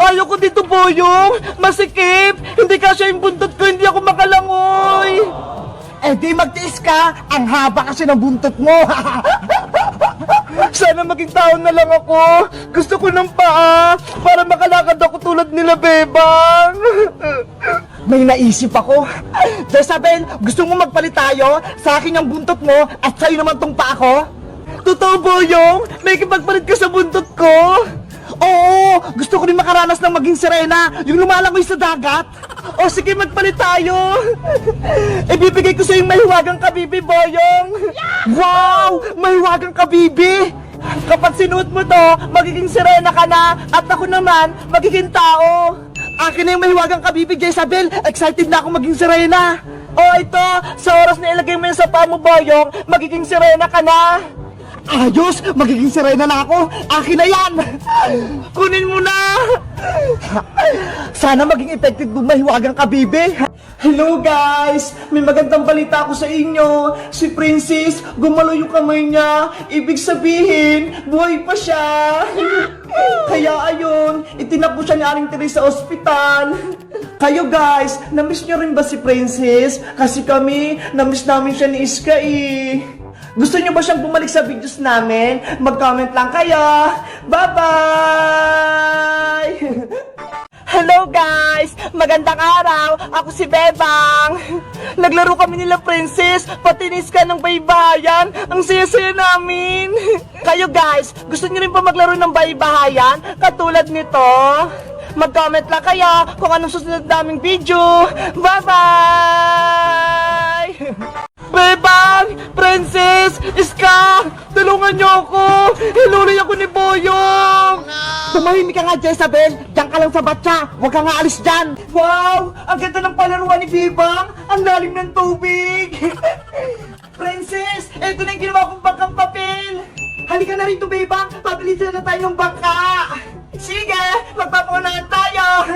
Ayoko dito, Boyong! Masikip! Hindi kasya yung buntot ko, hindi ako makalangoy! Eh di magtiis ka, ang haba kasi ng buntot mo. Sana maging tao na lang ako! Gusto ko ng paa para makalakad ako tulad nila, Bebang! May naisip ako. Jezabel, gusto mo magpalit tayo? Sa akin yung buntot mo at sa'yo naman tong paa ko? Totoo, Boyong! May kipagpalit ka sa buntot ko! Oo, gusto ko rin makaranas ng maging sirena, yung lumalangoy sa dagat. O sige, magpalit tayo! Ibibigay ko sa yung mahiwagang kabibi, Boyong! Wow, mahiwagang kabibi. Kapag sinuot mo to, magiging sirena ka na at ako naman, magiging tao! Akin na yung mahiwagang kabibi, Jezabel. Excited na ako maging sirena. O ito, sa oras na ilagay mo yun sa paa mo, Boyong, magiging sirena ka na! Ayos, magiging sirena na ako. Akin na yan. Kunin mo na! Sana maging effective bumahiwagang kabibi. Hello guys! May magandang balita ako sa inyo. Si Princess, gumalo yung kamay niya. Ibig sabihin, buhay pa siya. Kaya ayun, itinap po siya ni Aling Teresa sa ospital. Kayo guys, namiss nyo rin ba si Princess? Kasi kami, namiss namin siya ni Iska eh. Gusto nyo ba siyang bumalik sa videos namin? Mag-comment lang kayo. Bye-bye! Hello guys! Magandang araw! Ako si Bebang! Naglaro kami nila Princess, patinis ka ng baybayan. Ang saya-saya namin! Kayo guys, gusto nyo rin pa maglaro ng baybayan? Katulad nito? Mag-comment lang kayo kung anong susunod naming video. Bye-bye! Bebang! Princess! Iska! Tulungan niyo ako! Hiluloy ako ni Boyong! Tumahimik ka nga, Jezabel. Diyan ka lang sa batya. Huwag ka nga alis dyan. Wow! Ang ganda ng palaruan ni Bebang! Ang lalim ng tubig! Princess! Eto na yung ginawa kong bangkang papel! Halika na rito, Bebang! Pabilisan na tayo ng bangka! Sige! Magpapaunahan tayo!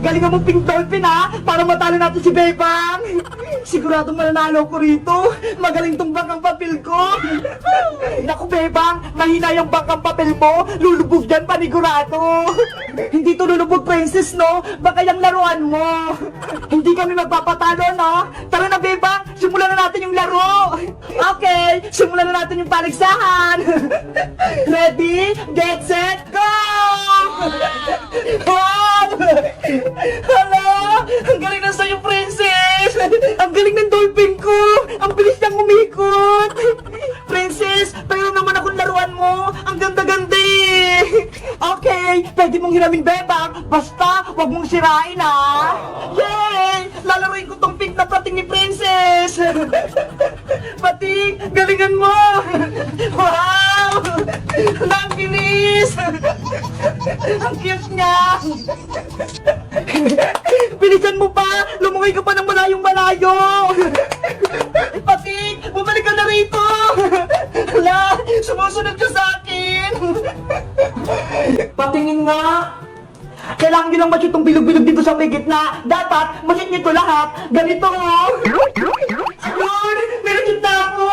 Galingan mo Pink Dolphin ha, para matalo natin si Bebang. Siguradong mananalo ko rito. Magaling tong bangkang papel ko. Naku Bebang, mahina yung bangkang papel mo. Lulubog yan panigurado. Hindi to lulubog Princess no, baka yung laruan mo. Hindi kami magpapatalo no. Tara na Bebang, simulan na natin yung laro. Okay, simulan na natin yung paligsahan. Ready, get set, go! Wow! Hala! Ang galing na sa'yo, Princess! Ang galing ng dolphin ko! Ang bilis niyang umikot! Princess, pero naman akong laruan mo! Ang ganda-ganda eh! Okay, pwede mong hiramin, Bebang! Basta, wag mong sirain ah! Yay! Lalaruin ko tong pink na pating ni Princess! Pating, galingan mo! Wow! Ang bilis! Ang cute niya! Bilisan mo pa! Lumungoy ka pa ng malayong-malayo! Pating! Bumalik ka na rito! Hala! Sumusunod ka sa akin! Patingin nga! Kailangan nyo lang ma-shoot tong bilog-bilog dito sa may gitna. Dapat, ma-shoot nyo to lahat. Ganito oh! Ayun! Meron shoot na ako!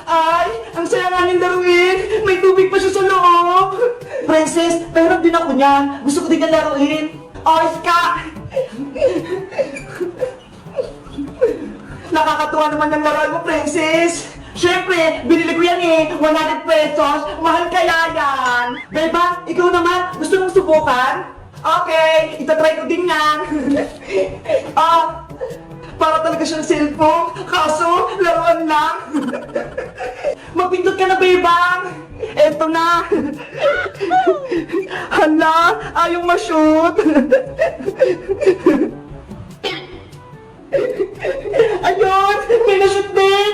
Ay! Ang saya nga niyang laruin! May tubig pa siya sa loob! Princess, pero din ako niyan. Gusto ko din na laruin. Oh, Iska! Nakakatuwa naman ng laruan mo, Princess! Siyempre, binili ko yan eh! 100 pesos! Mahal kaya yan! Beba, ikaw naman! Gusto mong subukan? Okay, itatry ko din yan! Para talaga siyang cellphone! Kaso, laruan lang! Magpindot ka na, Bebang! Eto na! Hala! Ayaw ma-shoot! Ayun! May na-shoot din!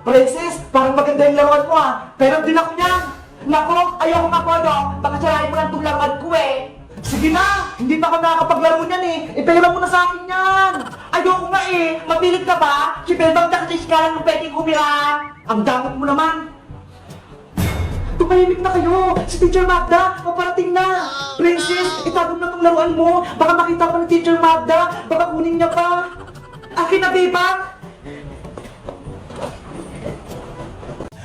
Princess, parang maganda yung laruan mo ah! Pero din ako niyan! Nako, ayaw ko no! Baka sarayin mo lang itong laruan ko eh! Sige na! Hindi pa ako nakakapaglaro niyan eh! Ipera mo na sa akin yan! Ayoko nga eh! Mapilit ka ba? Si Bebang tsaka si Iska lang yung pwedeng humiran! Ang damot mo naman! Tumahimik na kayo! Si Teacher Magda, paparating na! Princess, itagom na tong laruan mo! Baka makita pa ni Teacher Magda! Baka kunin niya pa! Akin na, Bebang!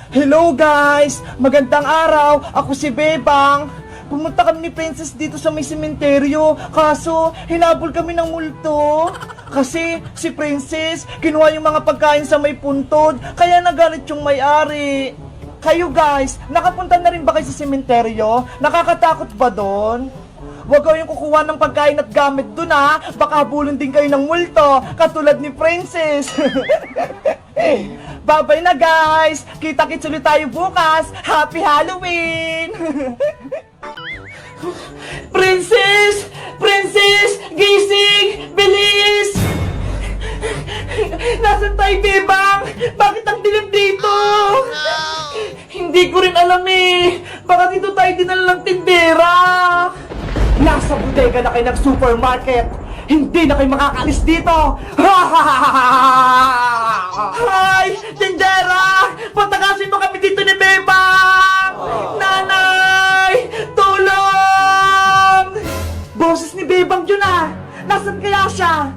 Hello guys! Magandang araw! Ako si Bebang! pumunta kami ni Princess dito sa may sementeryo. Kaso, hinabol kami ng multo. Kasi, si Princess, kinuha yung mga pagkain sa may puntod, kaya nagalit yung may-ari. Kayo guys, nakapunta na rin ba kayo sa sementeryo? Nakakatakot ba doon? Huwag kayong kukuha ng pagkain at gamit doon ha. Baka habulin din kayo ng multo, katulad ni Princess. Bye-bye na guys! Kita-kits ulit tayo bukas! Happy Halloween! Princess! Princess! Gising! Bilis! Nasaan tayo, Bebang? Bakit ang dilim dito? Hindi ko rin alam eh. Baka dito tayo dinala ng tindera. Nasa bodega na kayo ng supermarket. Hindi na kayo makakalis dito. Hay! Tindera! Patagasin mo kami dito ni Bebang! Nanay! Tulong! Boses ni Bebang yun ah! Nasaan kaya siya?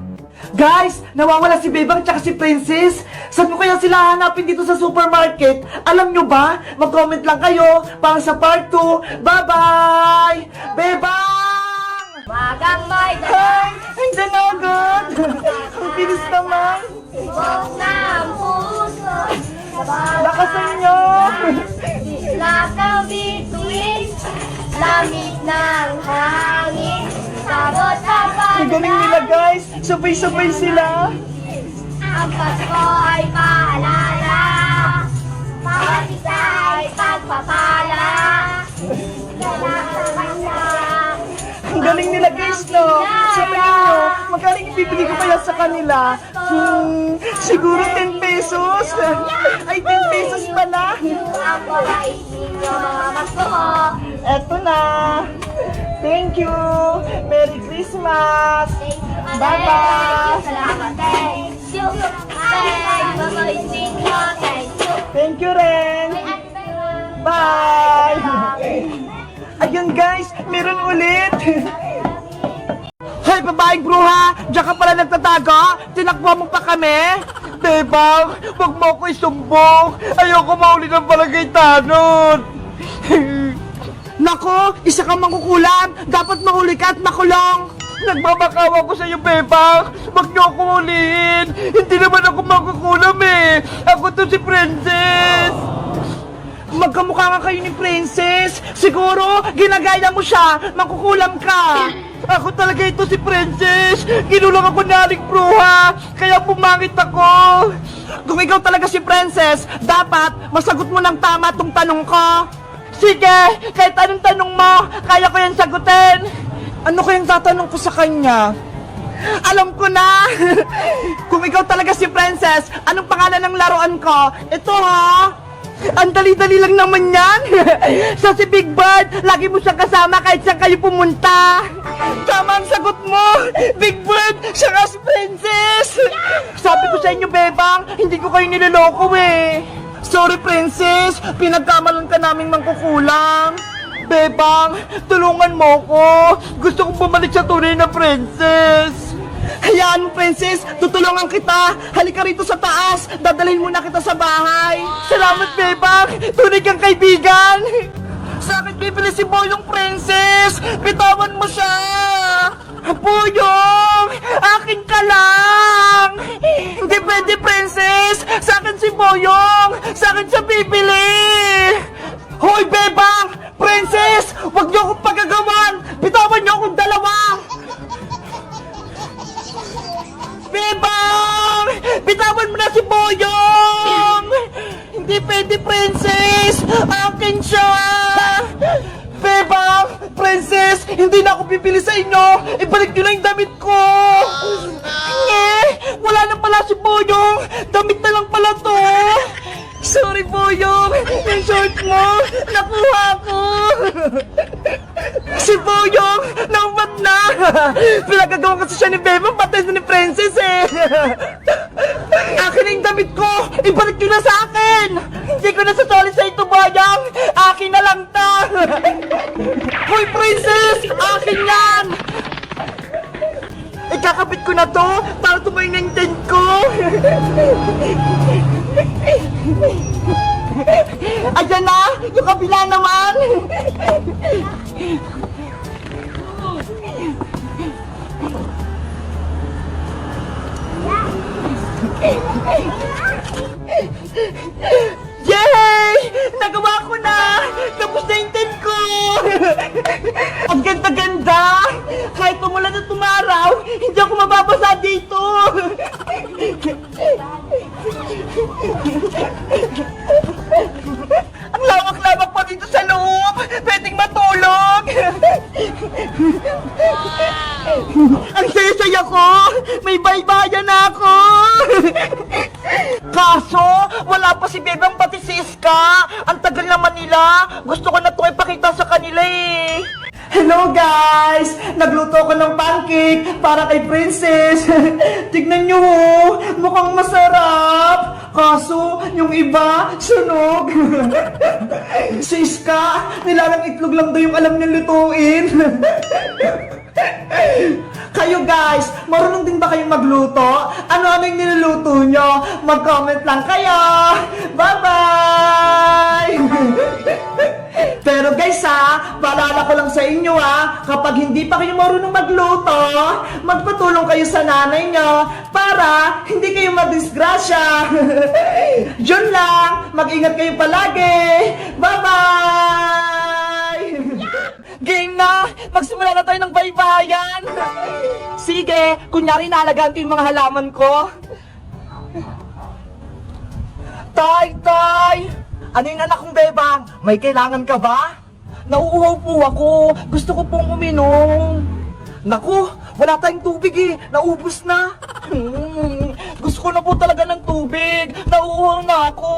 Guys, nawawala si Bebang tsaka si Princess. Saan mo kaya sila hanapin dito sa supermarket? Alam nyo ba? Mag-comment lang kayo para sa part 2. Bye-bye! Bebang! Magang may Ay! dalang, Andiyan na agad! Ang bilis naman! ibog ng puso. Lakasan nyo! Lakaw bituin, lamig ng hangin. Sagot ang Ang galing nila guys! Sabay-sabay sila! Ang Pasko ay paalala, bawat isa ay pagpapala. Ang galing nila guys, no? Sa tingin nyo, magkaling ibibigay ko kaya sa kanila? Siguro 10 pesos? Ay, 10 pesos pala! Ang bawait ninyo mga Pasko. Eto na! Thank you! Merry Christmas! Bye-bye! Salamat, thank you. Ang bawait ninyo, thank you. Thank you rin! May ate tayo. Bye! Ayun guys, meron ulit! Hoy, babaeng bruha! Diyan ka pala nagtatago? Tinakbo mo pa kami? Bebang, wag mo ako isumbong! Ayoko mauli ng barangay tanod! Nako, isa kang mangkukulam! Dapat mahuli ka at makulong! Nagmamakawa ko sa iyo, Bebang! Wag niyo ako ulihin! Hindi naman ako mangkukulam eh! Ako to si Princess! Magkamukha nga kayo ni Princess! Siguro, ginagaya mo siya! Mangkukulam ka! Ako talaga ito si Princess! Ginulang ako ni Aling Bruha! Kaya pumangit ako! Kung ikaw talaga si Princess, dapat masagot mo ng tama tong tanong ko! Sige! Kahit anong tanong mo, kaya ko yan sagutin! Ano kayang tatanong ko sa kanya? Alam ko na! Kung ikaw talaga si Princess, anong pangalan ng laruan ko? Ito ha! Ang dali-dali lang naman yan! Sa si Big Bird, lagi mo siyang kasama kahit saan kayo pumunta! Tama ang sagot mo! Big Bird, siya nga si Princess! Sabi ko sa inyo, Bebang, hindi ko kayo niloloko eh! Sorry, Princess! Pinagkamalan ka naming mangkukulang! Bebang, tulungan mo ko! Gusto kong bumalik sa tunay na Princess! Hayaan mo, Princess! Tutulungan kita! Halika rito sa taas! Dadalhin muna kita sa bahay! Salamat, Bebang! Tunay kang kaibigan! Sa akin bibili si Boyong, Princess! Bitawan mo siya! Boyong! Akin ka lang! Hindi pwede, Princess! Sa akin si Boyong! Sa akin siya bibili! Hoy, Bebang! Princess! Huwag niyo akong pagagawan! Bitawan niyo akong dalawa! Bebang! Bitawan mo na si Boyong! Hindi pwede, Princess! Akin siya! Bebang! Princess! Hindi na ako bibili sa inyo! Ibalik niyo na yung damit ko! Wala na pala si Boyong! Damit na lang pala to! Sorry, Boyong! Yung short mo! Nakuha ko! Si Boyong! Naumat na! Pinagagawa kasi siya ni Bebang, patay na ni Princess eh! Akin na yung damit ko! Ibalik nyo na sa akin! Hindi ko na sasali sa ito, Boyong! Akin na lang ta! Hoy, Princess! Akin yan! Ikakabit ko na to para tumayo na yung tent ko! Ayan na! Yung kabila naman! Yay! Nagawa ko na! Tapos na yung tent ko! Ang ganda-ganda! Kahit umulan at tumaraw, hindi ako mababasa dito! Ang lawak-lawak pa dito sa loob! Pwedeng matulog! Ang saya-saya ko! May baybayan ako! Kaso, wala pa si Bebang pati si Iska. Ang tagal naman nila. Gusto ko na ito ipakita sa kanila eh. Hello guys! Nagluto ko ng pancake para kay Princess. Tignan nyo oh, mukhang masarap. Kaso, yung iba, sunog. Si Iska, nilalang itlog lang daw yung alam niya lutuin. Kayo guys, marunong din ba kayong magluto? Ano-ano yung niluluto nyo? Mag-comment lang kayo! Bye-bye! Pero guys paalala ko lang sa inyo kapag hindi pa kayo marunong magluto, magpatulong kayo sa nanay nyo para hindi kayo madisgrasya. Yun lang, mag-ingat kayo palagi! Bye-bye! Game na! Magsimula na tayo ng baybayan! Sige, kunyari naalagaan ko yung mga halaman ko. Tay! Ano yung anak kong Bebang? May kailangan ka ba? Nauuhaw po ako. Gusto ko pong uminom. Naku, wala tayong tubig eh. Naubos na. Gusto ko na po talaga ng tubig. Nauuhaw na ako.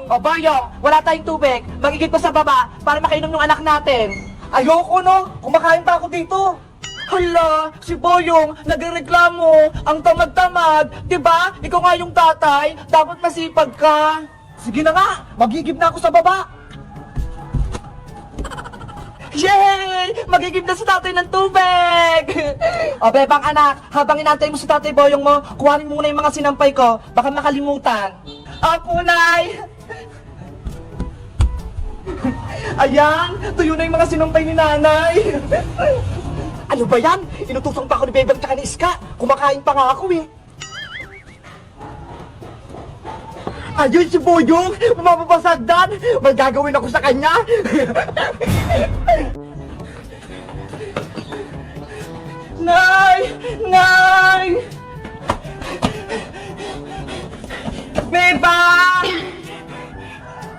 O Boyong, wala tayong tubig. Magigit pa sa baba para makainom yung anak natin. Ayoko no, kumakain pa ako dito. Hala, si Boyong nagreklamo. Ang tamad-tamad, diba? Ikaw nga yung tatay, dapat masipag ka. Sige na nga, magigib na ako sa baba. Yay! Magigib na si tatay ng tubig! O Bebang anak, habang inantay mo si tatay Boyong mo, kuhanin muna yung mga sinampay ko, baka makalimutan. Apo, Nay! Ayan, tuyo na yung mga sinampay ni nanay. Ano ba yan? Inutusan pa ako ni Bebang tsaka ni Iska. Kumakain pa nga ako eh. Ayun si Boyong! Mapapasagdan! May gagawin ako sa kanya! Nay! Bebang!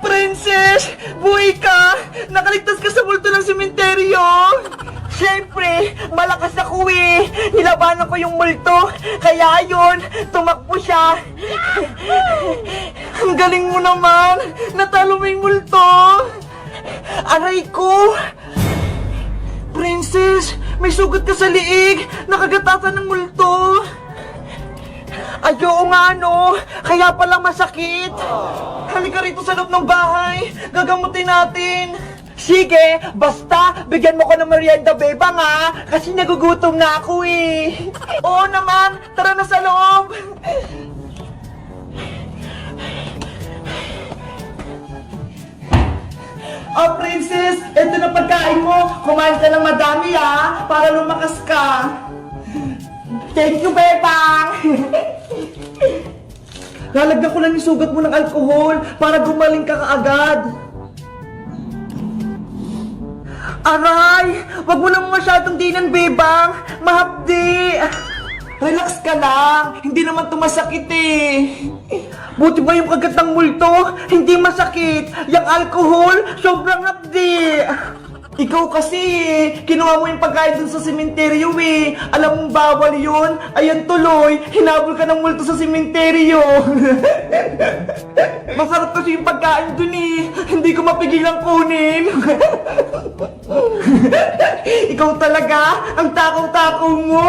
Princess! Buhay ka! Nakaligtas ka sa multo ng sementeryo! Siyempre, malakas ako eh! Nilabanan ko yung multo! Kaya yun, tumakbo siya! Ang galing mo naman! Natalo mo yung multo! Aray ko! Princess, may sugat ka sa liig! Nakagatasan ng multo! Ayo nga no! Kaya pala masakit! Halika rito sa loob ng bahay! Gagamutin natin! Sige, basta bigyan mo ko ng merienda, Bebang kasi nagugutom na ako eh. Oo naman, tara na sa loob. Oh, Princess, ito na pagkain mo. Kumain ka ng madami para lumakas ka. Thank you, Bebang. Lalagyan ko lang yung sugat mo ng alkohol para gumaling ka kaagad. Aray! Wag mo naman masyadong dinan, Bebang! Mahapdi! Relax ka lang! Hindi naman tumasakit eh! Buti ba yung kagat ng multo? Hindi masakit! Yung alcohol, sobrang hapdi! Ikaw kasi kinuha mo yung pagkain dun sa sementeryo eh! Alam mong bawal yun? Ayan tuloy, hinabol ka ng multo sa sementeryo! Masarap kasi yung pagkain dun eh! Hindi ko mapigilang kunin! Ikaw talaga, ang takaw-takaw mo!